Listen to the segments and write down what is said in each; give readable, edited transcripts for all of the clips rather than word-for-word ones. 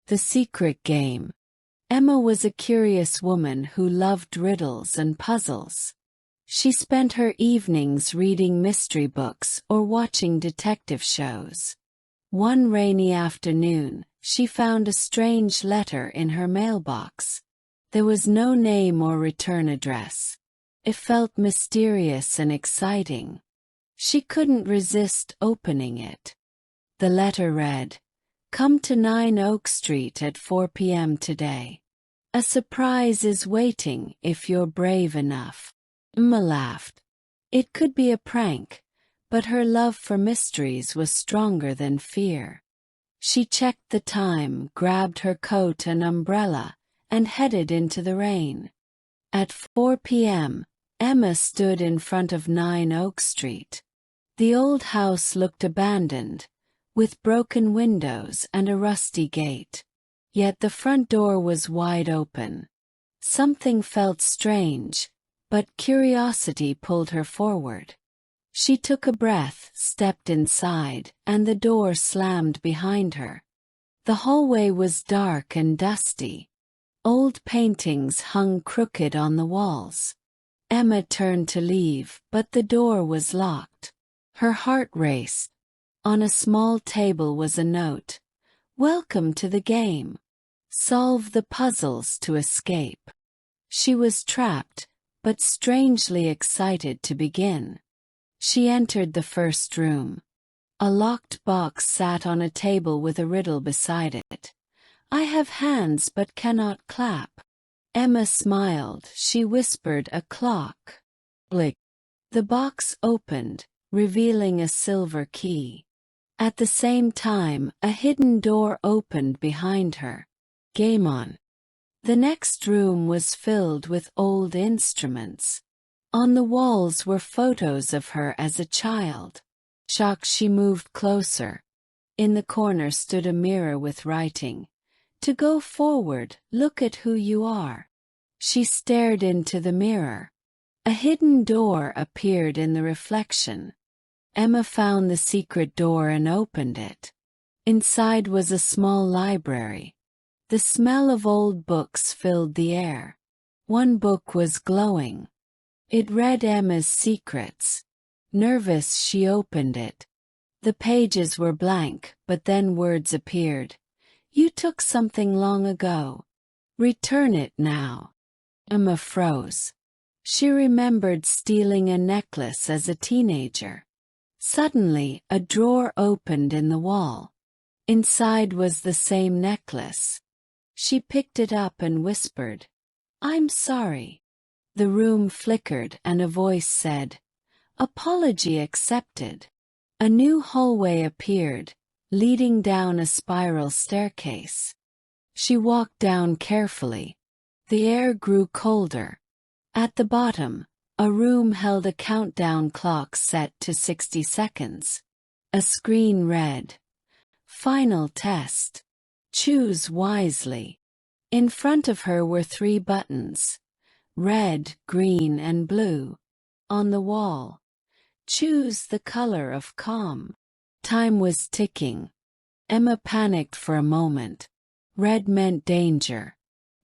The Secret Game. Emma was a curious woman who loved riddles and puzzles. She spent her evenings reading mystery books or watching detective shows. One rainy afternoon, she found a strange letter in her mailbox. There was no name or return address. It felt mysterious and exciting. She couldn't resist opening it. The letter read, "Come to 9 Oak Street at 4 p.m. today. A surprise is waiting if you're brave enough." Emma laughed. It could be a prank, but her love for mysteries was stronger than fear. She checked the time, grabbed her coat and umbrella, and headed into the rain. At 4 p.m., Emma stood in front of 9 Oak Street. The old house looked abandoned, with broken windows and a rusty gate. Yet the front door was wide open. Something felt strange, but curiosity pulled her forward. She took a breath, stepped inside, and the door slammed behind her. The hallway was dark and dusty. Old paintings hung crooked on the walls. Emma turned to leave, but the door was locked. Her heart raced. On a small table was a note. "Welcome to the game. Solve the puzzles to escape." She was trapped, but strangely excited to begin. She entered the first room. A locked box sat on a table with a riddle beside it. "I have hands but cannot clap." Emma smiled. She whispered, "A clock." Click. The box opened, revealing a silver key. At the same time, a hidden door opened behind her. Game on. The next room was filled with old instruments. On the walls were photos of her as a child. Shocked, she moved closer. In the corner stood a mirror with writing, "To go forward, look at who you are." She stared into the mirror. A hidden door appeared in the reflection. Emma found the secret door and opened it. Inside was a small library. The smell of old books filled the air. One book was glowing. It read Emma's secrets. Nervous, she opened it. The pages were blank, but then words appeared. "You took something long ago. Return it now." Emma froze. She remembered stealing a necklace as a teenager. Suddenly, a drawer opened in the wall. Inside was the same necklace. She picked it up and whispered, "I'm sorry." The room flickered and a voice said, "Apology accepted." A new hallway appeared, leading down a spiral staircase. She walked down carefully. The air grew colder. At the bottom, a room held a countdown clock set to 60 seconds. A screen read, "Final test. Choose wisely." In front of her were 3 buttons, red, green, and blue. On the wall, "Choose the color of calm." Time was ticking. Emma panicked for a moment. Red meant danger.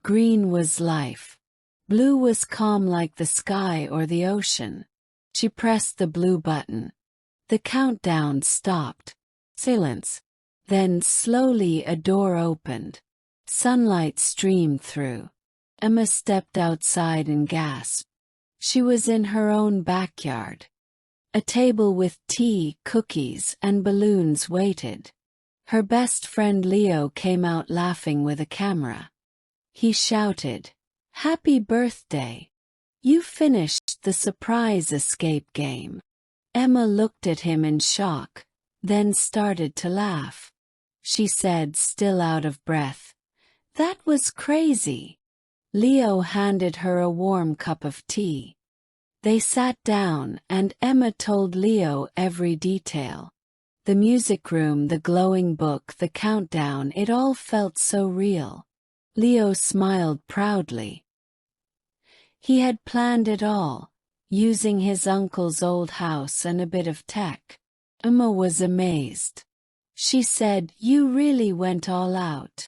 Green was life. Blue was calm like the sky or the ocean. She pressed the blue button. The countdown stopped. Silence. Then slowly a door opened. Sunlight streamed through. Emma stepped outside and gasped. She was in her own backyard. A table with tea, cookies, and balloons waited. Her best friend Leo came out laughing with a camera. He shouted, "Happy birthday! You finished the surprise escape game." Emma looked at him in shock, then started to laugh. She said, still out of breath, "That was crazy." Leo handed her a warm cup of tea. They sat down and Emma told Leo every detail. The music room, the glowing book, the countdown, it all felt so real. Leo smiled proudly. He had planned it all, using his uncle's old house and a bit of tech. Emma was amazed. She said, "You really went all out."